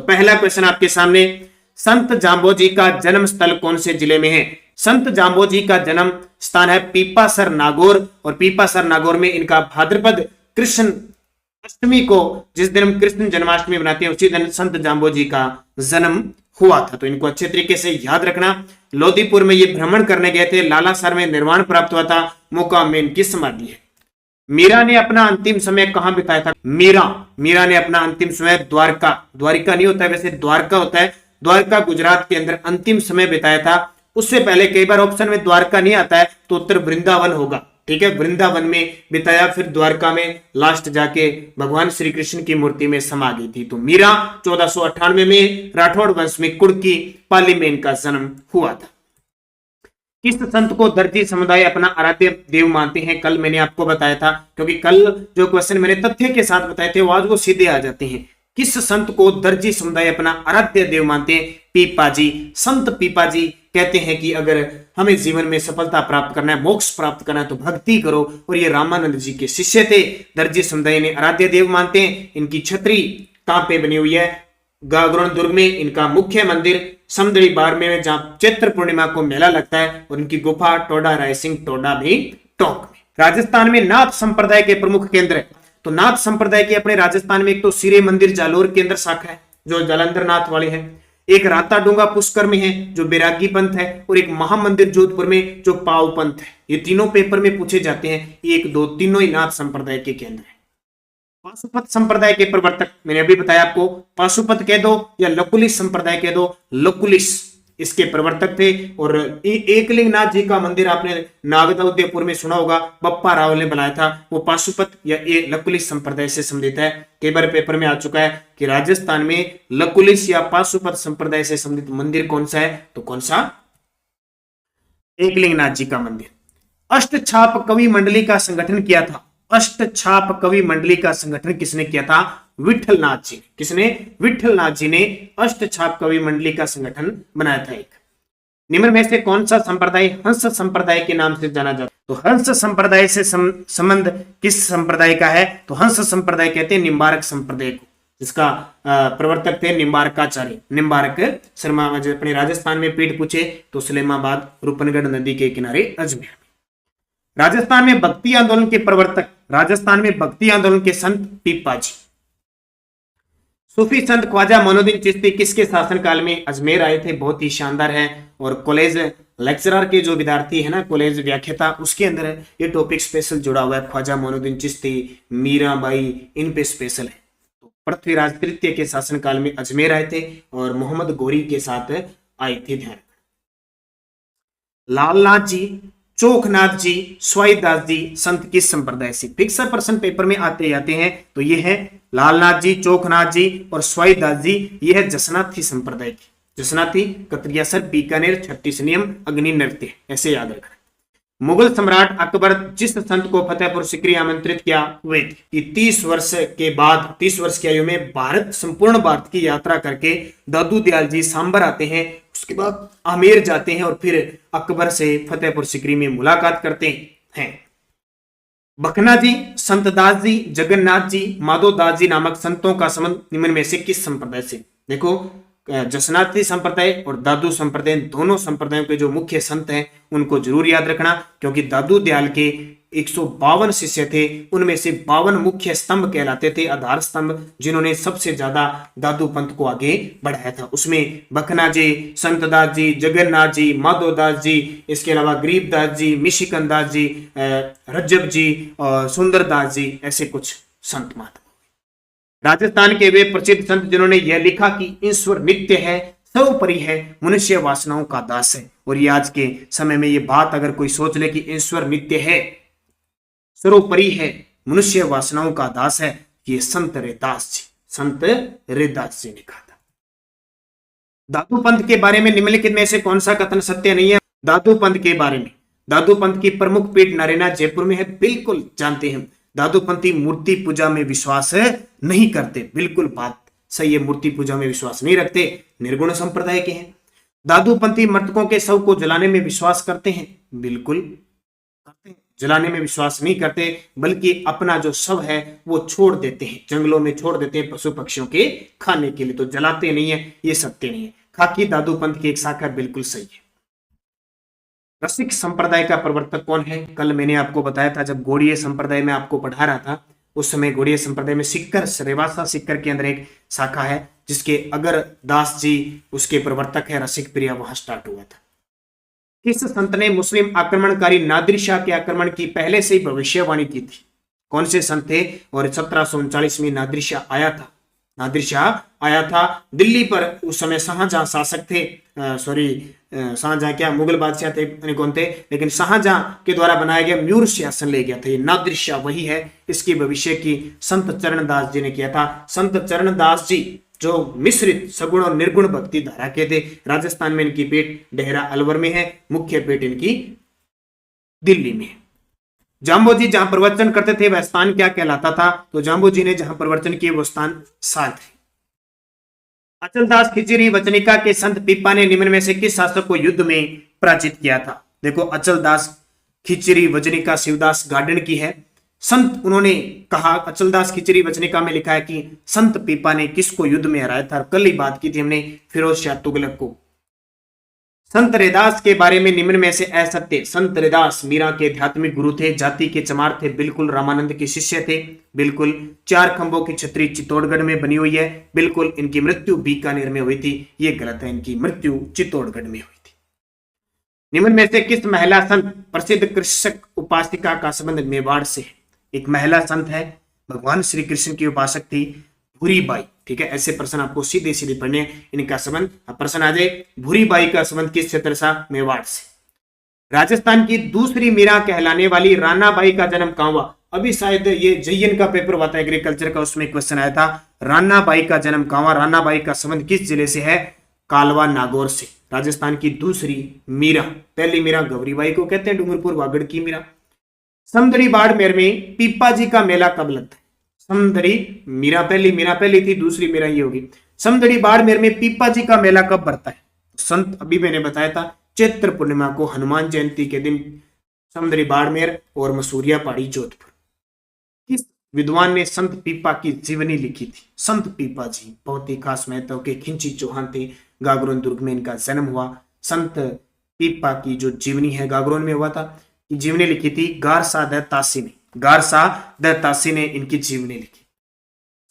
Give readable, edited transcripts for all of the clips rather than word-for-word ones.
पहला क्वेश्चन आपके सामने, संत जाम्बोजी का जन्म स्थल कौन से जिले में है? संत जाम्बोजी का जन्म स्थान है पीपासर नागौर, और पीपासर नागौर में इनका भाद्रपद कृष्ण अष्टमी को, जिस दिन हम कृष्ण जन्माष्टमी बनाते हैं, उसी दिन संत जाम्बोजी का जन्म हुआ था। तो इनको अच्छे तरीके से याद रखना। लोधीपुर में ये भ्रमण करने गए थे, लालासर में निर्वाण प्राप्त हुआ था, मुकाम में इनकी समाधि है। मीरा ने अपना अंतिम समय कहां बिताया था? मीरा ने अपना अंतिम समय द्वारिका नहीं होता है, वैसे द्वारका होता है, द्वारका गुजरात के अंदर अंतिम समय बिताया था। उससे पहले कई बार ऑप्शन में द्वारका नहीं आता है तो उत्तर वृंदावन होगा, ठीक है, वृंदावन में बिताया, फिर द्वारका में लास्ट जाके भगवान श्री कृष्ण की मूर्ति में समा गई थी। तो मीरा 1498 में राठौड़ वंश में कुर्की पाली में इनका जन्म हुआ था। किस संत को दर्जी समुदाय अपना आराध्य देव मानते हैं? कल मैंने आपको बताया था, क्योंकि कल जो क्वेश्चन मैंने तथ्य के साथ बताए थे वो आज वो सीधे आ जाते हैं। किस संत को दर्जी समुदाय अपना आराध्य देव मानते हैं? पीपाजी। संत पीपाजी कहते हैं कि अगर हमें जीवन में सफलता प्राप्त करना है, मोक्ष प्राप्त करना है, तो भक्ति करो, और ये रामानंद जी के शिष्य थे। दर्जी समुदाय ने आराध्य देव मानते हैं। इनकी छतरी कहां पे बनी हुई है? गागरोन दुर्ग में इनका मुख्य मंदिर, समदड़ी बारमे में जहां चैत्र पूर्णिमा को मेला लगता है, और इनकी गुफा टोडा रायसिंह टोडा भी टोंक में। राजस्थान में नाथ संप्रदाय के प्रमुख केंद्र है, तो नाथ संप्रदाय के अपने राजस्थान में एक तो सिरे मंदिर जालोर के अंदर शाखा है जो जालंधर नाथ वाले हैं, एक राता डूंगा पुष्कर में है जो बैरागी पंथ है, और एक महामंदिर जोधपुर में जो पाव पंथ है। ये तीनों पेपर में पूछे जाते हैं, 1 2 तीनों ही नाथ संप्रदाय के केंद्र है। पाशुपत संप्रदाय के प्रवर्तक मैंने अभी बताया आपको, पाशुपत कह दो या लकुलिस संप्रदाय कह दो, लकुलिस इसके प्रवर्तक थे। और एकलिंगनाथ जी का मंदिर आपने नागदाउदयपुर में सुना होगा, बप्पा राव ने बनाया था, वो पाशुपत या लकुलिस संप्रदाय से संबंधित है। कई बार पेपर में आ चुका है कि राजस्थान में लकुलिस या पाशुपत संप्रदाय से संबंधित मंदिर कौन सा है, तो कौन सा? एकलिंगनाथ जी का मंदिर। अष्टछाप कवि मंडली का संगठन किया था। अष्टछाप कवि मंडली का संगठन किसने किया था? विठलनाथ जी। किसने? विठलनाथ जी ने अष्टछाप कवि मंडली का संगठन बनाया था। एक निम्न में से कौन सा संप्रदाय हंस संप्रदाय के नाम से जाना जाता है? तो हंस संप्रदाय से संबंध किस संप्रदाय का है? तो हंस संप्रदाय कहते हैं निम्बारक संप्रदाय को, जिसका प्रवर्तक थे निम्बारकाचार्य, निम्बारक शर्मा। अपने राजस्थान में पीठ पूछे तो सलेमाबाद, रूपनगढ़ नदी के किनारे अजमेर। राजस्थान में भक्ति आंदोलन के प्रवर्तक, राजस्थान में भक्ति आंदोलन के संत पीपाजी। सूफी संत ख्वाजा मोइनुद्दीन चिश्ती किसके शासनकाल में अजमेर आए थे? बहुत ही शानदार है, और कॉलेज लेक्चरर के जो विद्यार्थी है ना, कॉलेज व्याख्याता, उसके अंदर ये टॉपिक स्पेशल जुड़ा हुआ है। ख्वाजा मोइनुद्दीन चिश्ती, मीराबाई, इन पे स्पेशल है। तो पृथ्वीराज तृतीय के शासनकाल में अजमेर आए थे और मोहम्मद गोरी के साथ आए थे। ध्यान। लालनाथ जी, चोखनाथ जी, स्वाईदास जी संत किस संप्रदाय से? फिक्स प्रश्न पेपर में आते जाते हैं। तो ये है लालनाथ जी, चोखनाथ जी और स्वाईदास जी, ये है जसनाथी संप्रदाय की। जसनाथी कतरियासर, बीकानेर, छत्तीस नियम, अग्नि नृत्य, ऐसे याद रखना। मुगल सम्राट अकबर जिस संत को फतेहपुर सीकरी आमंत्रित किया हुए थे, 30 वर्ष के बाद, 30 वर्ष की आयु में संपूर्ण भारत की यात्रा करके दादू दयाल जी सांबर आते हैं, उसके बाद आमेर जाते हैं और फिर अकबर से फतेहपुर सीकरी में मुलाकात करते हैं। बखना जी, संतदास जी, जगन्नाथ जी, माधोदास जी नामक संतों का संबंध निम्न में से किस संप्रदाय से? देखो, जसनाथी संप्रदाय और दादू संप्रदाय, दोनों संप्रदायों के जो मुख्य संत हैं उनको जरूर याद रखना, क्योंकि दादू दयाल के 152 शिष्य थे, उनमें से 52 मुख्य स्तंभ कहलाते थे, आधार स्तंभ, जिन्होंने सबसे ज्यादा दादू पंथ को आगे बढ़ाया था। उसमें बखना जी, संतदास जी, जगन्नाथ जी, माधोदास जी, इसके अलावा गरीबदास जी, मिशिकन दास जी, रज्जब जी और सुंदरदास जी, ऐसे कुछ संत महात्मा। राजस्थान के वे प्रसिद्ध संत जिन्होंने यह लिखा कि ईश्वर नित्य है, सर्वोपरि है, मनुष्य वासनाओं का दास है। और ये आज के समय में ये बात अगर कोई सोच ले कि ईश्वर नित्य है, सर्वोपरि है, मनुष्य वासनाओं का दास है, ये संत रैदास जी, संत रैदास जी ने कहा था। दादू पंथ के बारे में निम्नलिखित में से कौन सा कथन सत्य नहीं है? दादू पंथ के बारे में, दादू पंथ की प्रमुख पीठ नरेना जयपुर में है, बिल्कुल जानते हैं। दादूपंथी मूर्ति पूजा में विश्वास नहीं करते, बिल्कुल बात सही है, मूर्ति पूजा में विश्वास नहीं रखते, निर्गुण संप्रदाय के हैं। दादूपंथी मृतकों के शव को जलाने में विश्वास करते हैं, बिल्कुल करते हैं। जलाने में विश्वास नहीं करते, बल्कि अपना जो शव है वो छोड़ देते हैं, जंगलों में छोड़ देते हैं पशु पक्षियों के खाने के लिए, तो जलाते नहीं है, ये सत्य नहीं है। खाकी दादू पंथ की एक शाखा बिल्कुल सही है। रसिक संप्रदाय का प्रवर्तक कौन है? कल मैंने आपको बताया था, जब गौड़ीय संप्रदाय में आपको पढ़ा रहा था, उस समय गौड़ीय संप्रदाय में सिक्कर, श्रेवासा सिक्कर के अंदर एक शाखा है जिसके अगर दास जी उसके प्रवर्तक है, रसिक प्रिया वहां स्टार्ट हुआ था। किस संत ने मुस्लिम आक्रमणकारी नादिर शाह के आक्रमण की पहले से ही भविष्यवाणी की थी? कौन से संत थे? और 1739 में नादिर शाह आया था, नादिर शाह आया था दिल्ली पर। उस समय शाहजहां शासक थे, शाहजहां क्या मुगल बादशाह थे, कौन थे, लेकिन शाहजहां के द्वारा बनाया गया म्यूर शासन ले गया था। ये नादिर शाह वही है, इसकी भविष्य की संत चरणदास जी ने किया था। संत चरणदास जी जो मिश्रित सगुण और निर्गुण भक्ति धारा के थे। राजस्थान में इनकी पेट डेहरा अलवर में है, मुख्य पेट इनकी दिल्ली में है। जाम्बो जी जहां प्रवचन करते थे वह स्थान क्या कहलाता था? तो जाम्बो जी ने जहां प्रवचन किए वो स्थान साल थे। अचलदास खिचरी वचनिका के संत पीपा ने निम्न में से किस शासक को युद्ध में पराजित किया था? देखो, अचलदास खिचरी वचनिका शिवदास गार्डन की है। संत उन्होंने कहा, अचलदास खिचरी वचनिका में लिखा है कि संत पीपा ने किसको युद्ध में हराया था। कल ही बात की थी हमने फिरोज शाह तुगलक को। संत रैदास के बारे में निम्न में से असत्य। संत रैदास मीरा के आध्यात्मिक गुरु थे, जाति के चमार थे, बिल्कुल रामानंद के शिष्य थे, बिल्कुल। 4 खंभों की छतरी चित्तौड़गढ़ में बनी हुई है, बिल्कुल। इनकी मृत्यु बीकानेर में हुई थी, ये गलत है, इनकी मृत्यु चित्तौड़गढ़ में हुई थी। निम्न में से किस महिला संत प्रसिद्ध कृषक उपासिका का संबंध मेवाड़ से है? एक महिला संत है, भगवान श्री कृष्ण की उपासक थी, भूरीबाई। ठीक है, ऐसे प्रश्न आपको सीधे सीधे पढ़ने, इनका संबंध प्रश्न आ जाए, भूरीबाई का संबंध किस क्षेत्र से? मेवाड़ से। राजस्थान की दूसरी मीरा कहलाने वाली रानाबाई का जन्म कहां हुआ? अभी शायद ये JN का पेपर हुआ था एग्रीकल्चर का, उसमें क्वेश्चन आया था, रानाबाई का जन्म कहां हुआ? रानाबाई का संबंध किस जिले से है? कालवा नागौर से। राजस्थान की दूसरी मीरा, पहली मीरा गौरीबाई को कहते हैं, डूंगरपुर वागड़ की मीरा। समदड़ी बाड़मेर में पीपा जी का मेला कब लगता है? समदड़ी मीरा पहली थी, दूसरी मीरा ये होगी। समदड़ी बाड़मेर में पीपा जी का मेला कब बढ़ता है? संत अभी मैंने बताया था, चैत्र पूर्णिमा को, हनुमान जयंती के दिन। समदड़ी बाड़मेर और मसूरिया पहाड़ी जोधपुर। किस विद्वान ने संत पीपा की जीवनी लिखी थी? संत पीपा जी बहुत ही खास महत्व के खिंची चौहान थे, गागरोन दुर्ग में इनका जन्म हुआ। संत पीपा की जो जीवनी है गागरोन में हुआ था, जीवनी लिखी थी गारसा दत्तासी ने, गारसा दत्तासी ने इनकी जीवनी लिखी।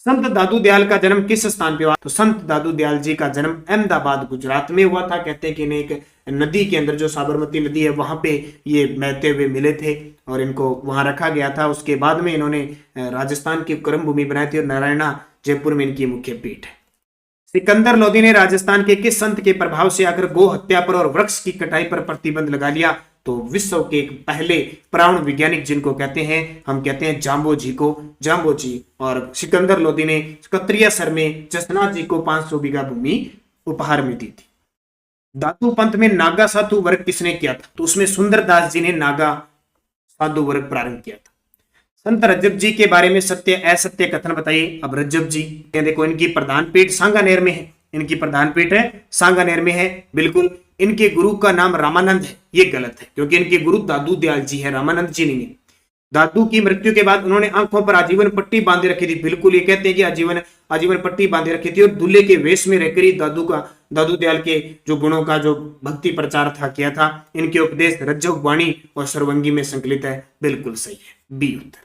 संत दादू दयाल का जन्म किस स्थान पे हुआ? तो संत दादू दयाल जी का जन्म अहमदाबाद गुजरात में हुआ था। कहते हैं कि इन्हें एक नदी के अंदर, जो साबरमती नदी है, वहां पे ये बहते हुए मिले थे और इनको वहां रखा गया था। उसके बाद में इन्होंने राजस्थान की कर्म भूमि बनाई थी और नारायणा जयपुर में इनकी मुख्य पीठ है। सिकंदर लोदी ने राजस्थान के किस संत के प्रभाव से आकर गो हत्या पर और वृक्ष की कटाई पर प्रतिबंध लगा लिया? तो विश्व के एक पहले प्राण वैज्ञानिक जिनको कहते हैं, हम कहते हैं जाम्बो जी को, जाम्बो जी। और सिकंदर लोदी ने कत्रिया सर में जसनाथ जी को 500 बीघा भूमि उपहार में दी थी। दादू पंथ में नागा साधु वर्ग किसने किया था? तो उसमें सुंदरदास जी ने नागा साधु वर्ग प्रारंभ किया था। संत रज्जब जी के बारे में सत्य असत्य कथन बताइए। अब रज्जब जी देखो, इनकी प्रधान पीठ सांगानेर में है, इनकी प्रधान पीठ है सांगानेर में है, बिल्कुल। इनके गुरु का नाम रामानंद है, ये गलत है, क्योंकि इनके गुरु दादू दयाल जी है, रामानंद जी नहीं है। दादू की मृत्यु के बाद उन्होंने आंखों पर आजीवन पट्टी बांधे रखी थी, बिल्कुल। ये कहते हैं कि आजीवन पट्टी बांधे रखी थी और दूल्हे के वेश में रहकर ही दादू दयाल के जो गुणों का जो भक्ति प्रचार था किया था। इनके उपदेश रज्जव वाणी और सर्वंगी में संकलित है, बिल्कुल सही है, बी उत्तर।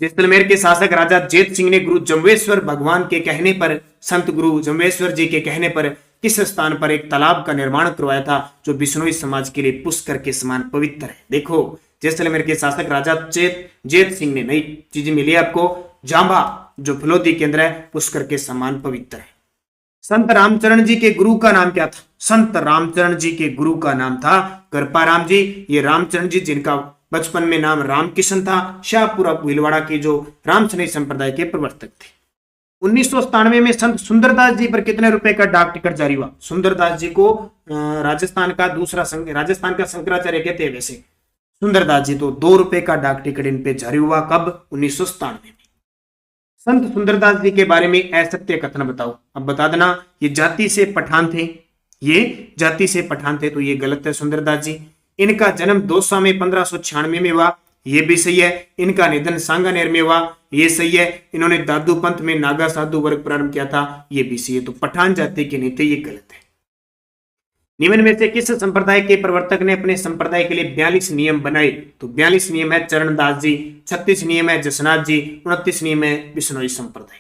जैसलमेर के शासक राजा जेत सिंह ने गुरु जम्बेश्वर भगवान के कहने पर, संत गुरु जम्बेश्वर जी के कहने पर किस स्थान पर एक तालाब का निर्माण करवाया था जो बिश्नोई समाज के लिए पुष्कर के समान पवित्र है? देखो, जैसलमेर के शासक राजा जेत सिंह ने, नई चीज मिली आपको, जांबा जो फलोदी केंद्र है, पुष्कर के समान पवित्र है। संत रामचरण जी के गुरु का नाम क्या था? संत रामचरण जी के गुरु का नाम था कृपा राम जी। ये रामचरण जी जिनका बचपन में नाम रामकिशन था, शाहपुरा भीलवाड़ा के जो रामशनी संप्रदाय के प्रवर्तक थे। 1997 में संत सुंदरदास जी पर कितने रुपए का डाक टिकट जारी हुआ? सुंदरदास जी को राजस्थान का शंकराचार्य कहते हैं वैसे सुंदरदास जी, तो 2 रुपए का डाक टिकट इन पे जारी हुआ। कब? 1997 में। संत सुंदरदास जी के बारे में असत्य कथन बताओ। अब बता देना, ये जाति से पठान थे, ये जाति से पठान थे, तो ये गलत है। सुंदरदास जी इनका जन्म दौसा में 1596 में हुआ, ये भी सही है। इनका निधन सांगानेर में हुआ, ये सही है। इन्होंने दादू पंथ में नागा साधु वर्ग प्रारंभ किया था, ये भी सही है। तो पठान जाति के नहीं थे, ये गलत है। निम्न में से किस संप्रदाय के प्रवर्तक ने अपने संप्रदाय के लिए 42 नियम बनाए? तो 42 नियम है चरणदास जी, 36 नियम है जसनाथ जी, 29 नियम है बिश्नोई संप्रदाय।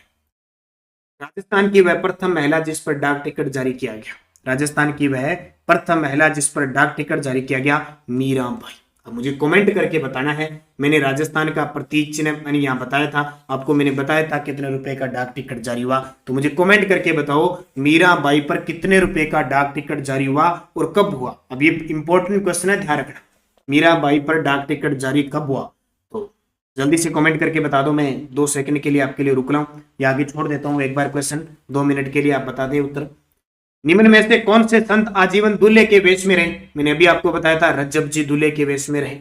राजस्थान की वह प्रथम महिला जिस पर डाक टिकट जारी किया गया, राजस्थान की वह प्रथम महिला जिस पर डाक टिकट जारी किया गया, मीराबाई। अब मुझे कमेंट करके बताना है। मैंने राजस्थान का प्रतीक चिन्ह मैंने यहाँ बताया था आपको, मैंने बताया था कितने रुपए का डाक टिकट जारी हुआ, तो मुझे कमेंट करके बताओ मीराबाई पर कितने रुपए का डाक टिकट जारी हुआ और कब हुआ। अब ये इंपॉर्टेंट क्वेश्चन है, ध्यान रखना। मीराबाई पर डाक टिकट जारी कब हुआ, तो जल्दी से कमेंट करके बता दो। मैं 2 सेकंड के लिए आपके लिए रुक रहा हूँ या आगे छोड़ देता हूँ एक बार क्वेश्चन, 2 मिनट के लिए आप बता दें उत्तर। निम्न में से कौन से संत आजीवन दूल्हे के वेश में रहे? मैंने अभी आपको बताया था रज्जब जी दूल्हे के वेश में रहे।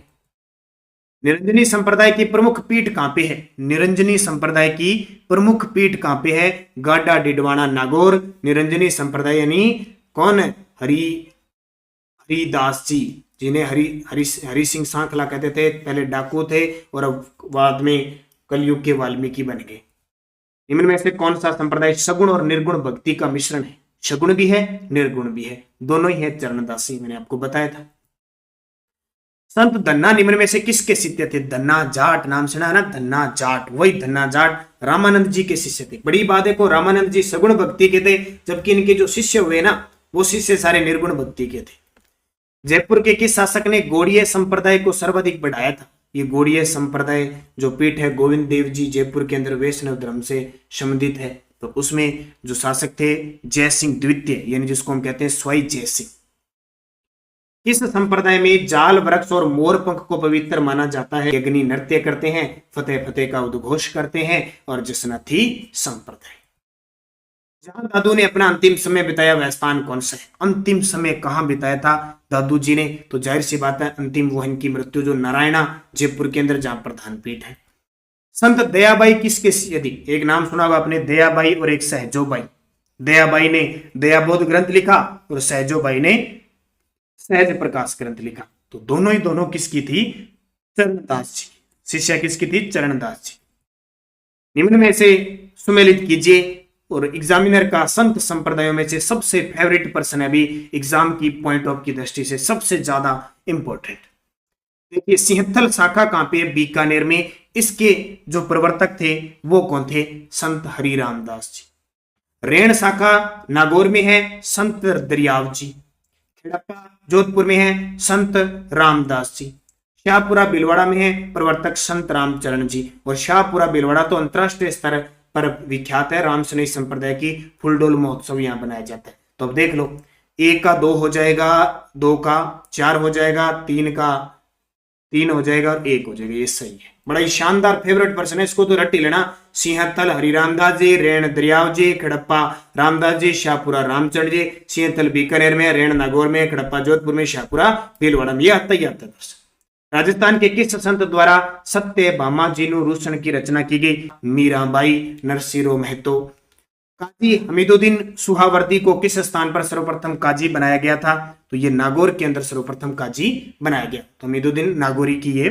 निरंजनी संप्रदाय की प्रमुख पीठ कहां पे है? निरंजनी संप्रदाय की प्रमुख पीठ कहां पे है? गाडा डिडवाना नागौर। निरंजनी संप्रदाय यानी कौन है? हरिदास जी, जिन्हें हरि सिंह सांखला कहते थे, पहले डाकू थे और अब बाद में कलयुग के वाल्मीकि बन गए। निम्न में से कौन सा संप्रदाय सगुण और निर्गुण भक्ति का मिश्रण है? सगुण भी है निर्गुण भी है, दोनों ही है चरणदासी, मैंने आपको बताया था। संत धन्ना निम्न में से किसके शिष्य थे? धन्ना जाट, नाम सुना है ना, धन्ना जाट, वही धन्ना जाट रामानंद जी के शिष्य थे। बड़ी बात है को रामानंद जी सगुण भक्ति के थे, जबकि इनके जो शिष्य हुए ना वो शिष्य सारे निर्गुण भक्ति के थे। जयपुर के किस शासक ने गौड़ीय संप्रदाय को सर्वाधिक बढ़ाया था? ये गौड़ीय संप्रदाय जो पीठ है गोविंद देव जी जयपुर के अंदर वैष्णव धर्म से संबंधित है, तो उसमें जो शासक थे जय सिंह द्वितीय, यानी जिसको हम कहते हैं स्वई जय सिंह। किस संप्रदाय में जाल वृक्ष और मोर पंख को पवित्र माना जाता है? यज्ञी नृत्य करते हैं, फतेह फतेह का उद्घोष करते हैं और जसनाथी संप्रदाय। जहां दादू ने अपना अंतिम समय बिताया वह स्थान कौन सा है? अंतिम समय कहां बिताया था दादू जी ने? तो जाहिर सी बात है अंतिम वो इनकी मृत्यु जो नारायणा जयपुर के अंदर जहां प्रधान पीठ है। संत दयाबाई किसके यदि एक नाम सुना होगा आपने, दयाबाई और एक सहजोबाई। दयाबाई ने दयाबोध ग्रंथ लिखा और सहजोबाई ने सहज प्रकाश ग्रंथ लिखा। तो दोनों किसकी थी? चरणदास जी। शिष्या किसकी थी? चरणदास जी। निम्न में से सुमेलित कीजिए और एग्जामिनर का संत संप्रदायों में से सबसे फेवरेट पर्सन है, अभी एग्जाम की पॉइंट ऑफ की दृष्टि से सबसे ज्यादा इंपॉर्टेंट। देखिए सिंहथल शाखा कहां पे? बीकानेर में। इसके जो प्रवर्तक थे वो कौन थे? संत हरि रामदास जी। रेण शाखा नागौर में है, संत दरियाव जी। खेड़प्पा जोधपुर में है, संत रामदास जी। शाहपुरा भीलवाड़ा में है, प्रवर्तक संत रामचरण जी। और शाहपुरा भीलवाड़ा तो अंतरराष्ट्रीय स्तर पर विख्यात है, रामसनेही संप्रदाय की फुलडोल महोत्सव यहाँ बनाया जाता है। तो अब देख लो, 1 का 2 हो जाएगा, 2 का 4 हो जाएगा, 3 का 3 हो जाएगा और 1 हो जाएगा, ये सही है। बड़ा ही शानदार फेवरेट पर्सन है, इसको तो रट ही लेना। सिंहथल हरि रामदास जी, रेण दरियाव जी, खड़प्पा रामदास जी, शाहपुरा रामचंद्र जी। सिंहथल बीकानेर में, रेण नागौर में, खड़प्पा जोधपुर में, शाहपुरा भीलवाड़ा में। आता ही आता पर्सन। राजस्थान के किस संत द्वारा सत्यभामा जीनु रूषण की रचना की गई? मीराबाई नरसिंह महतो। काजी हमीदुद्दीन सुहावर्दी को किस स्थान पर सर्वप्रथम काजी बनाया गया था? तो ये नागौर के अंदर सर्वप्रथम काजी बनाया गया। तो हमीदुद्दीन नागौरी की ये